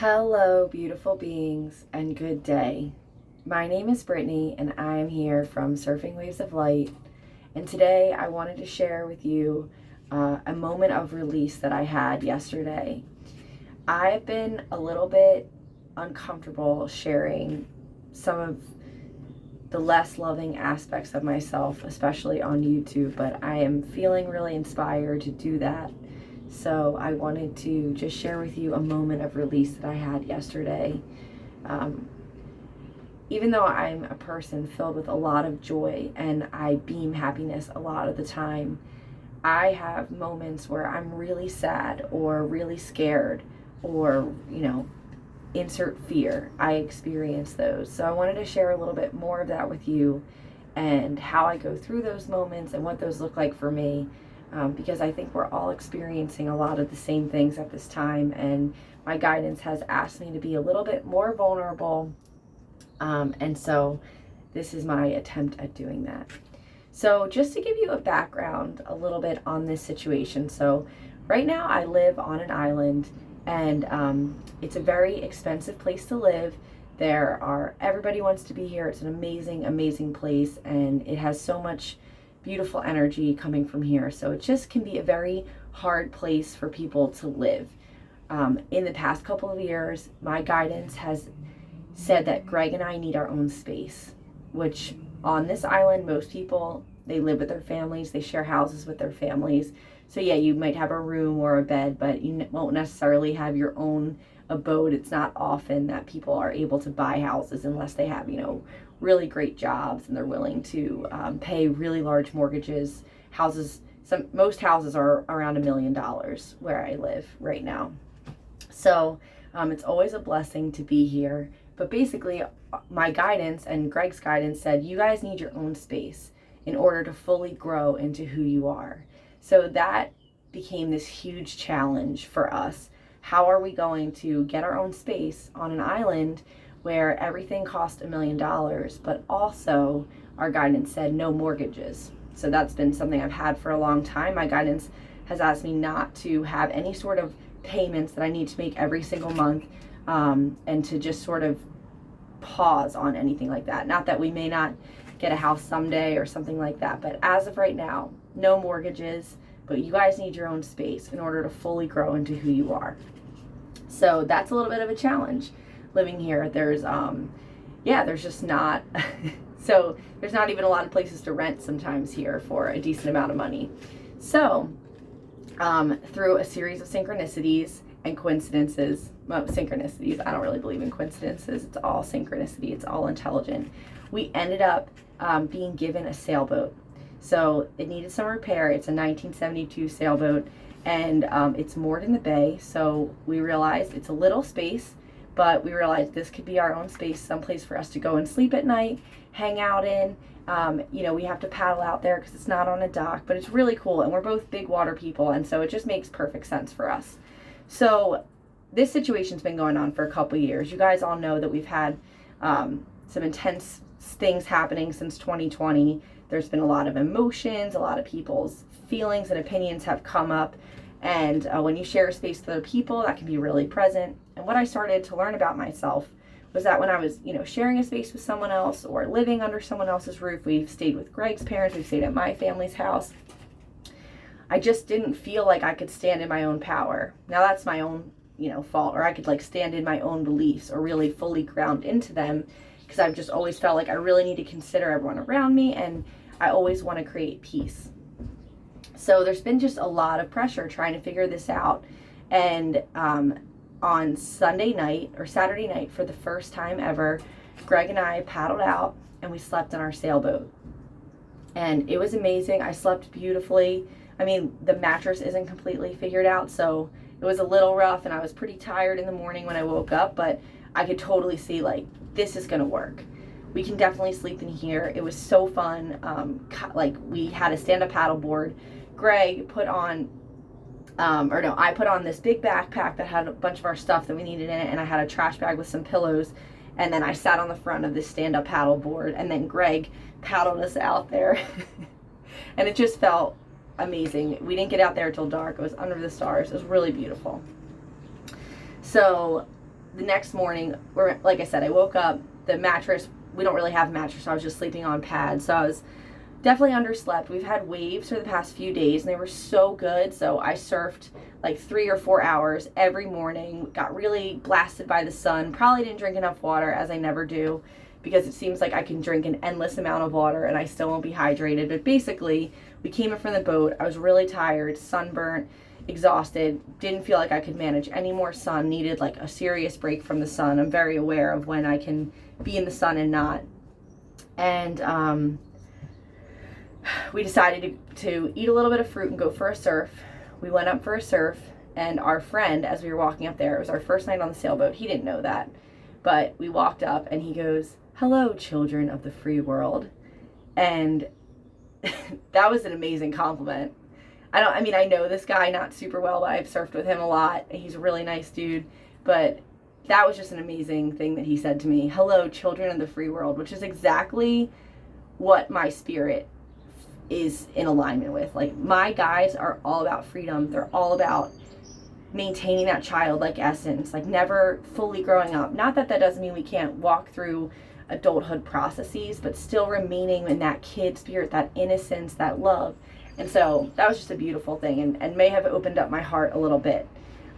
Hello, beautiful beings, and good day. My name is Brittany, and I am here from Surfing Waves of Light. And today I wanted to share with you a moment of release that I had yesterday. I've been a little bit uncomfortable sharing some of the less loving aspects of myself, especially on YouTube, but I am feeling really inspired to do that. So I wanted to just share with you a moment of release that I had yesterday. Even though I'm a person filled with a lot of joy and I beam happiness a lot of the time, I have moments where I'm really sad or really scared or, insert fear. I experience those. So I wanted to share a little bit more of that with you and how I go through those moments and what those look like for me. Because I think we're all experiencing a lot of the same things at this time, and my guidance has asked me to be a little bit more vulnerable, and so this is my attempt at doing that. So just to give you a background a little bit on this situation, so right now I live on an island, and it's a very expensive place to live. Everybody wants to be here. It's an amazing place, and it has so much beautiful energy coming from here. So it just can be a very hard place for people to live. In the past couple of years, my guidance has said that Greg and I need our own space, which on this island, most people, they live with their families, they share houses with their families. So yeah, you might have a room or a bed, but you won't necessarily have your own abode. It's not often that people are able to buy houses unless they have, really great jobs and they're willing to pay really large mortgages. Most houses are around $1 million where I live right now. So it's always a blessing to be here. But basically, my guidance and Greg's guidance said, you guys need your own space in order to fully grow into who you are. So that became this huge challenge for us. How are we going to get our own space on an island where everything cost $1 million, but also our guidance said no mortgages? So that's been something I've had for a long time. My guidance has asked me not to have any sort of payments that I need to make every single month, and to just sort of pause on anything like that. Not that we may not get a house someday or something like that, but as of right now, no mortgages, but you guys need your own space in order to fully grow into who you are. So that's a little bit of a challenge living here. There's just not so there's not even a lot of places to rent sometimes here for a decent amount of money. So through a series of synchronicities and coincidences, synchronicities, I don't really believe in coincidences, it's all synchronicity, it's all intelligent, we ended up being given a sailboat. So it needed some repair. It's a 1972 sailboat, and it's moored in the bay. So we realized it's a little space, but we realized this could be our own space, someplace for us to go and sleep at night, hang out in. We have to paddle out there because it's not on a dock, but it's really cool, and we're both big water people, and so it just makes perfect sense for us. So this situation's been going on for a couple years. You guys all know that we've had some intense things happening since 2020. There's been a lot of emotions, a lot of people's feelings and opinions have come up. And when you share a space with other people, that can be really present. And what I started to learn about myself was that when I was, sharing a space with someone else or living under someone else's roof, we've stayed with Greg's parents, we've stayed at my family's house, I just didn't feel like I could stand in my own power. Now that's my own, fault, or I could stand in my own beliefs or really fully ground into them, because I've just always felt like I really need to consider everyone around me, and I always want to create peace. So there's been just a lot of pressure trying to figure this out. And on Saturday night, for the first time ever, Greg and I paddled out and we slept in our sailboat. And it was amazing. I slept beautifully. I mean, the mattress isn't completely figured out, so it was a little rough, and I was pretty tired in the morning when I woke up, but I could totally see, this is going to work. We can definitely sleep in here. It was so fun. We had a stand-up paddleboard. Greg put on, I put on this big backpack that had a bunch of our stuff that we needed in it, and I had a trash bag with some pillows, and then I sat on the front of this stand-up paddleboard, and then Greg paddled us out there. And it just felt amazing. We didn't get out there till dark. It was under the stars. It was really beautiful. So the next morning, or like I said, I woke up, the mattress, we don't really have a mattress, so I was just sleeping on pads. So I was definitely underslept. We've had waves for the past few days and they were so good. So I surfed like 3 or 4 hours every morning, got really blasted by the sun, probably didn't drink enough water, as I never do, because it seems like I can drink an endless amount of water and I still won't be hydrated. But basically, we came in from the boat. I was really tired, sunburnt, exhausted, didn't feel like I could manage any more sun, needed like a serious break from the sun. I'm very aware of when I can be in the sun and not. And we decided to eat a little bit of fruit and go for a surf. We went up for a surf, and our friend, as we were walking up there, it was our first night on the sailboat. He didn't know that, but we walked up and he goes, "Hello, children of the free world." And that was an amazing compliment. I know this guy not super well, but I've surfed with him a lot. He's a really nice dude, but that was just an amazing thing that he said to me. "Hello, children of the free world," which is exactly what my spirit is in alignment with. Like, my guys are all about freedom. They're all about maintaining that childlike essence, like never fully growing up. Not that that doesn't mean we can't walk through adulthood processes, but still remaining in that kid spirit, that innocence, that love. And so that was just a beautiful thing, and may have opened up my heart a little bit.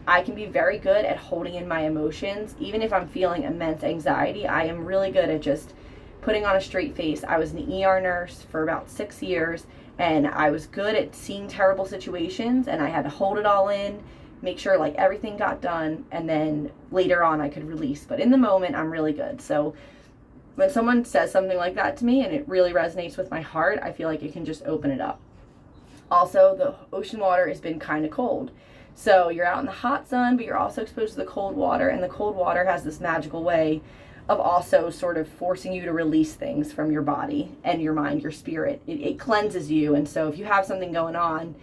I can be very good at holding in my emotions. Even if I'm feeling immense anxiety, I am really good at just putting on a straight face. I was an ER nurse for about 6 years, and I was good at seeing terrible situations, and I had to hold it all in, make sure like everything got done, and then later on I could release. But in the moment, I'm really good. So when someone says something like that to me and it really resonates with my heart, I feel like it can just open it up. Also, the ocean water has been kind of cold. So you're out in the hot sun, but you're also exposed to the cold water, and the cold water has this magical way of also sort of forcing you to release things from your body and your mind, your spirit. It cleanses you. And so if you have something going on,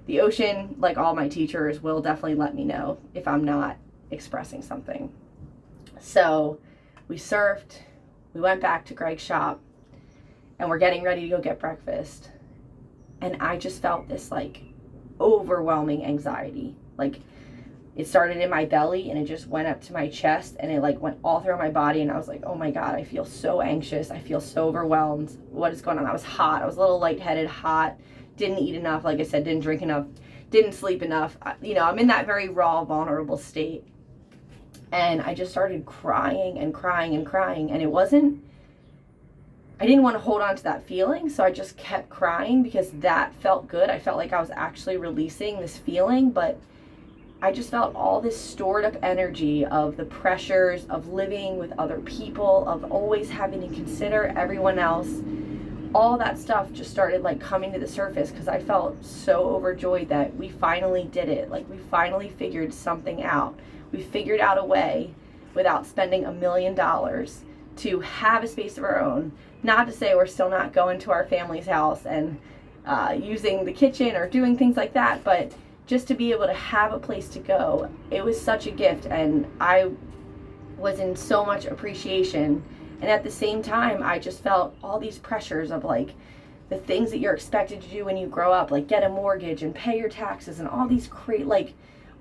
the ocean, like all my teachers, will definitely let me know if I'm not expressing something. So we surfed, we went back to Greg's shop, and we're getting ready to go get breakfast. And I just felt this like overwhelming anxiety. Like, it started in my belly and it just went up to my chest, and it like went all through my body. And I was like, oh my God, I feel so anxious. I feel so overwhelmed. What is going on? I was hot. I was a little lightheaded, hot, didn't eat enough. Like I said, didn't drink enough, didn't sleep enough. I'm in that very raw, vulnerable state. And I just started crying and crying and crying. And I didn't want to hold on to that feeling. So I just kept crying because that felt good. I felt like I was actually releasing this feeling, but I just felt all this stored up energy of the pressures of living with other people, of always having to consider everyone else. All that stuff just started like coming to the surface because I felt so overjoyed that we finally did it. Like, we finally figured something out. We figured out a way without spending $1 million to have a space of our own. Not to say we're still not going to our family's house and using the kitchen or doing things like that, but just to be able to have a place to go, it was such a gift. And I was in so much appreciation. And at the same time, I just felt all these pressures of like the things that you're expected to do when you grow up, like get a mortgage and pay your taxes, and all these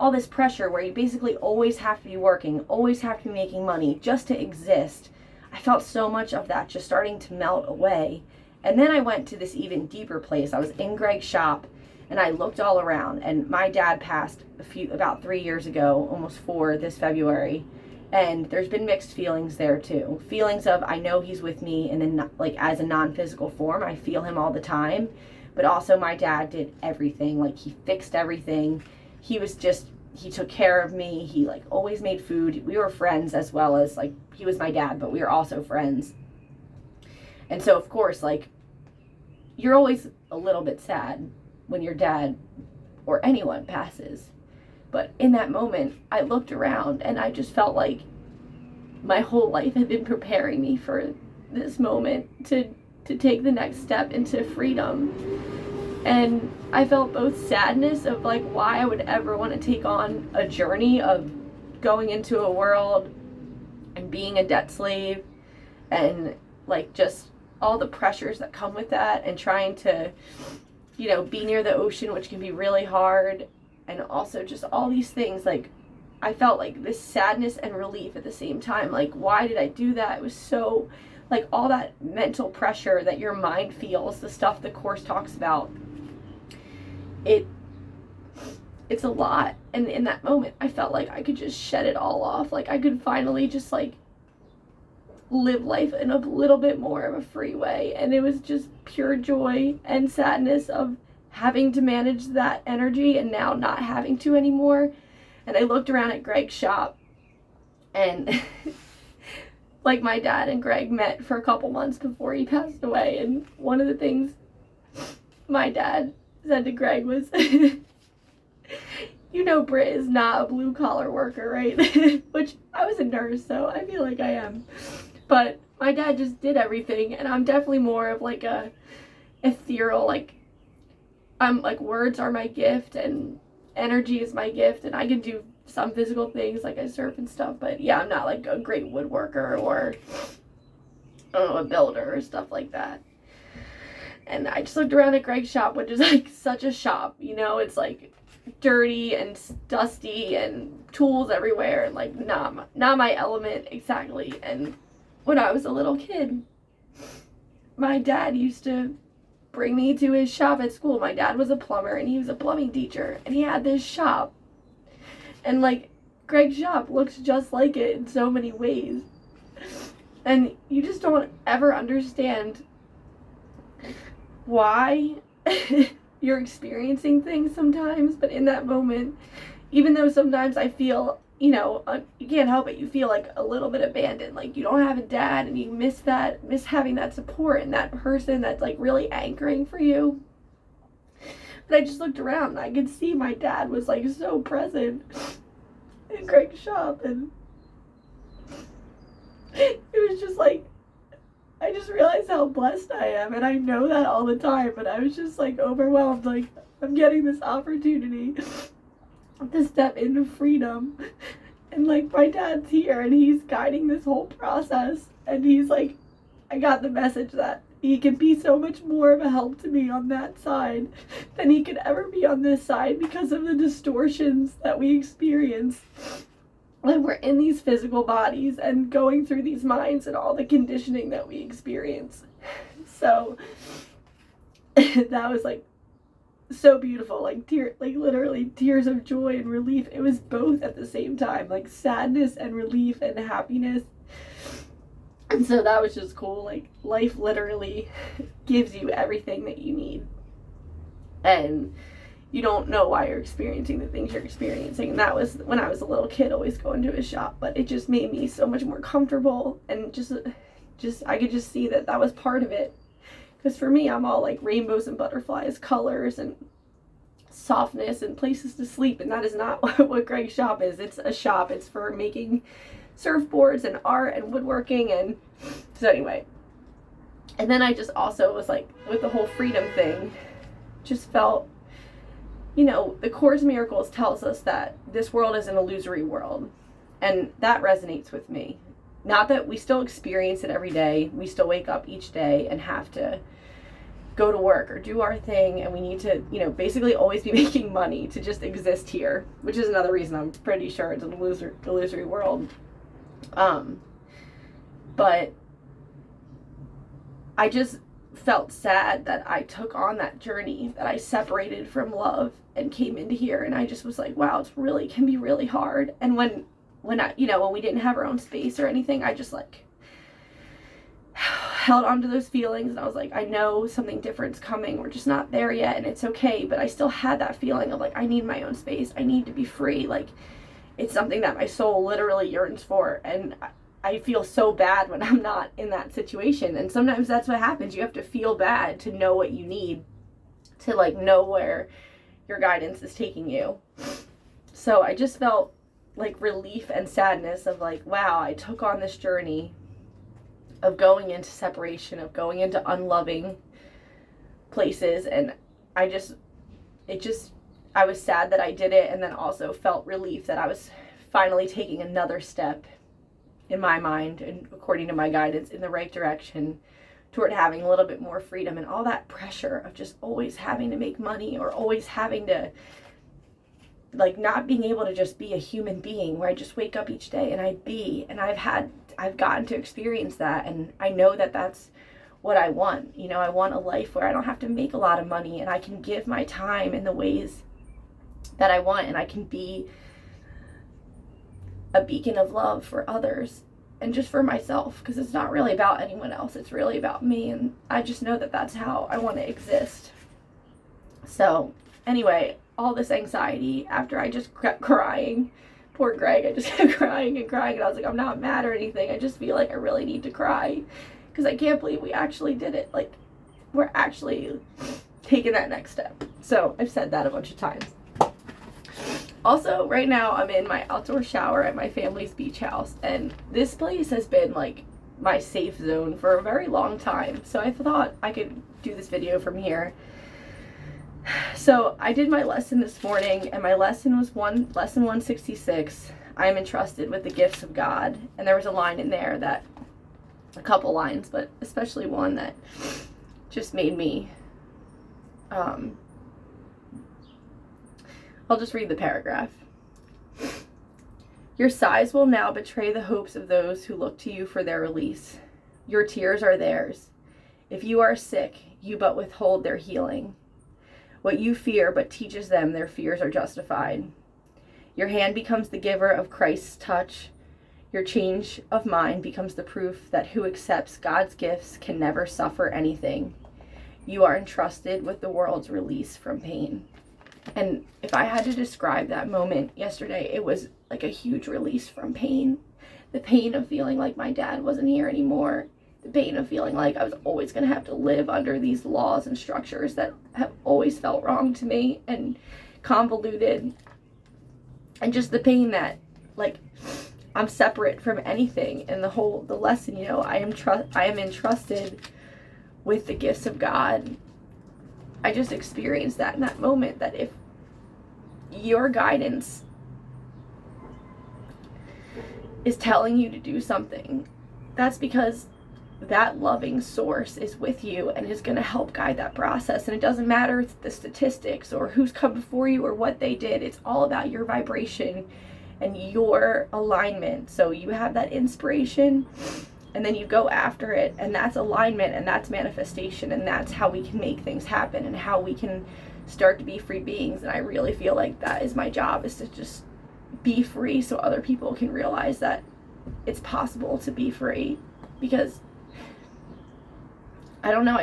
all this pressure where you basically always have to be working, always have to be making money just to exist. I felt so much of that just starting to melt away. And then I went to this even deeper place. I was in Greg's shop, and I looked all around, and my dad passed about 3 years ago, almost 4 this February. And there's been mixed feelings there too. Feelings of, I know he's with me, and then like as a non-physical form, I feel him all the time. But also my dad did everything. Like, he fixed everything. He took care of me. He like always made food. We were friends, as well as like, he was my dad, but we were also friends. And so of course, like, you're always a little bit sad when your dad or anyone passes. But in that moment, I looked around and I just felt like my whole life had been preparing me for this moment to take the next step into freedom. And I felt both sadness of like why I would ever want to take on a journey of going into a world and being a debt slave, and like just all the pressures that come with that, and trying to, be near the ocean, which can be really hard. And also just all these things, like I felt like this sadness and relief at the same time. Like, why did I do that? It was so, like, all that mental pressure that your mind feels, the stuff the Course talks about, it's a lot. And in that moment, I felt like I could just shed it all off. Like, I could finally just, like, live life in a little bit more of a free way. And it was just pure joy and sadness of having to manage that energy and now not having to anymore. And I looked around at Greg's shop, and like, my dad and Greg met for a couple months before he passed away. And one of the things my dad said to Greg was, you know, Britt is not a blue collar worker, right? Which, I was a nurse, so I feel like I am. But my dad just did everything, and I'm definitely more of like a ethereal, like, I'm like, words are my gift and energy is my gift, and I can do some physical things like I surf and stuff, but yeah, I'm not like a great woodworker or, I don't know, a builder or stuff like that. And I just looked around at Greg's shop, which is like such a shop, you know, it's like dirty and dusty and tools everywhere, and like not my element exactly. And when I was a little kid, my dad used to bring me to his shop at school. My dad was a plumber, and he was a plumbing teacher, and he had this shop. And like, Greg's shop looks just like it in so many ways. And you just don't ever understand why you're experiencing things sometimes. But in that moment, even though sometimes I feel, you know, you can't help it, you feel like a little bit abandoned, like you don't have a dad, and you miss having that support and that person that's like really anchoring for you. But I just looked around, and I could see my dad was like so present in Greg's shop, and it was just like, I just realized how blessed I am, and I know that all the time, but I was just like overwhelmed, like, I'm getting this opportunity to step into freedom, and like, my dad's here, and he's guiding this whole process, and he's like, I got the message that he can be so much more of a help to me on that side than he could ever be on this side, because of the distortions that we experience when we're in these physical bodies and going through these minds and all the conditioning that we experience. So that was like so beautiful, like literally tears of joy and relief. It was both at the same time, like sadness and relief and happiness. And so that was just cool. Like, life literally gives you everything that you need, and you don't know why you're experiencing the things you're experiencing. And that was when I was a little kid, always going to his shop, but it just made me so much more comfortable, and just I could just see that was part of it. Because for me, I'm all like rainbows and butterflies, colors and softness and places to sleep, and that is not what Greg's shop is. It's a shop. It's for making surfboards and art and woodworking. And so anyway, and then I just also was like, with the whole freedom thing, just felt, you know, the Course Miracles tells us that this world is an illusory world, and that resonates with me. Not that we still experience it every day, we still wake up each day and have to go to work or do our thing, and we need to, you know, basically always be making money to just exist here, which is another reason I'm pretty sure it's an illusory world. But I just felt sad that I took on that journey, that I separated from love and came into here, and I just was like, wow, it's really can be really hard. And when I, you know, when we didn't have our own space or anything, I just like held on to those feelings, and I was like, I know something different's coming, we're just not there yet, and it's okay. But I still had that feeling of like, I need my own space, I need to be free. Like, it's something that my soul literally yearns for, and I feel so bad when I'm not in that situation. And sometimes that's what happens. You have to feel bad to know what you need, to like know where your guidance is taking you. So I just felt like relief and sadness of like, wow, I took on this journey of going into separation, of going into unloving places, and I was sad that I did it, and then also felt relief that I was finally taking another step in my mind, and according to my guidance, in the right direction toward having a little bit more freedom. And all that pressure of just always having to make money, or always having to like not being able to just be a human being where I just wake up each day and I've gotten to experience that, and I know that that's what I want. You know, I want a life where I don't have to make a lot of money and I can give my time in the ways that I want, and I can be a beacon of love for others and just for myself, because it's not really about anyone else, it's really about me, and I just know that that's how I want to exist. So anyway, all this anxiety after I just kept crying, poor Greg, I just kept crying and crying, and I was like, I'm not mad or anything, I just feel like I really need to cry because I can't believe we actually did it. Like, we're actually taking that next step. So I've said that a bunch of times. Also, right now I'm in my outdoor shower at my family's beach house, and this place has been like my safe zone for a very long time. So I thought I could do this video from here. So I did my lesson this morning, and my lesson was lesson 166. I am entrusted with the gifts of God. And there was a line in there that, a couple lines, but especially one that just made me, I'll just read the paragraph. Your sighs will now betray the hopes of those who look to you for their release. Your tears are theirs. If you are sick, you but withhold their healing. What you fear but teaches them their fears are justified. Your hand becomes the giver of Christ's touch. Your change of mind becomes the proof that who accepts God's gifts can never suffer anything. You are entrusted with the world's release from pain. And if I had to describe that moment yesterday, it was like a huge release from pain. The pain of feeling like my dad wasn't here anymore. The pain of feeling like I was always going to have to live under these laws and structures that have always felt wrong to me and convoluted. And just the pain that, like, I'm separate from anything. And the lesson, you know, I am entrusted with the gifts of God. I just experienced that in that moment, that if your guidance is telling you to do something, that's because that loving source is with you and is going to help guide that process. And it doesn't matter the statistics or who's come before you or what they did. It's all about your vibration and your alignment. So you have that inspiration, and then you go after it, and that's alignment, and that's manifestation, and that's how we can make things happen and how we can start to be free beings. And I really feel like that is my job, is to just be free so other people can realize that it's possible to be free. Because I don't know,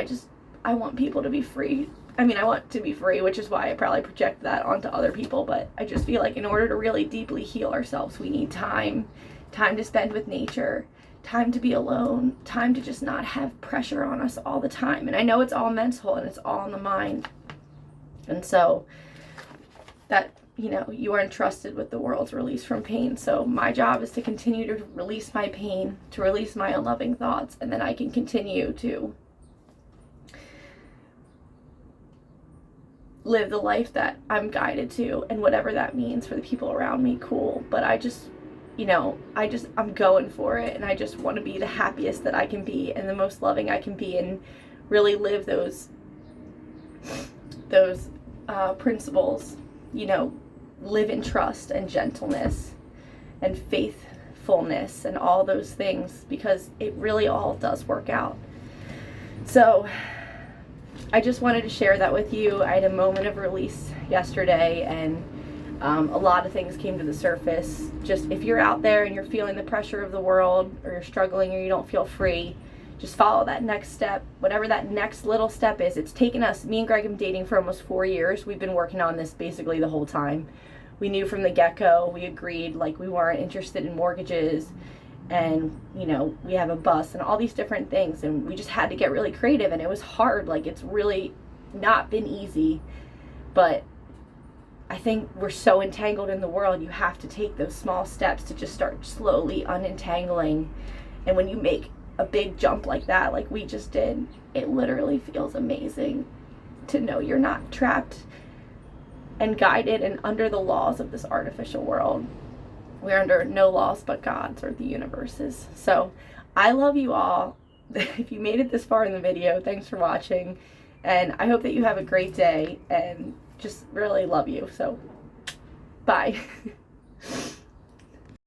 I want people to be free. I mean, I want to be free, which is why I probably project that onto other people, but I just feel like in order to really deeply heal ourselves, we need time to spend with nature, time to be alone, time to just not have pressure on us all the time. And I know it's all mental and it's all in the mind. And so that, you know, you are entrusted with the world's release from pain. So my job is to continue to release my pain, to release my unloving thoughts, and then I can continue to live the life that I'm guided to, and whatever that means for the people around me, cool. But I just, you know, I'm going for it, and I just want to be the happiest that I can be and the most loving I can be, and really live those principles, you know, live in trust and gentleness and faithfulness and all those things, because it really all does work out. So I just wanted to share that with you. I had a moment of release yesterday, and a lot of things came to the surface. Just if you're out there and you're feeling the pressure of the world, or you're struggling, or you don't feel free, just follow that next step, whatever that next little step is. It's taken us, me and Greg have been dating for almost 4 years. We've been working on this basically the whole time. We knew from the get-go, we agreed, like, we weren't interested in mortgages, and, you know, we have a bus and all these different things, and we just had to get really creative, and it was hard. Like, it's really not been easy, but I think we're so entangled in the world, you have to take those small steps to just start slowly unentangling. And when you make a big jump like that, like we just did, it literally feels amazing to know you're not trapped and guided and under the laws of this artificial world. We're under no laws but God's, or the universe's. So I love you all. If you made it this far in the video, thanks for watching, and I hope that you have a great day, and just really love you. So bye. Bye.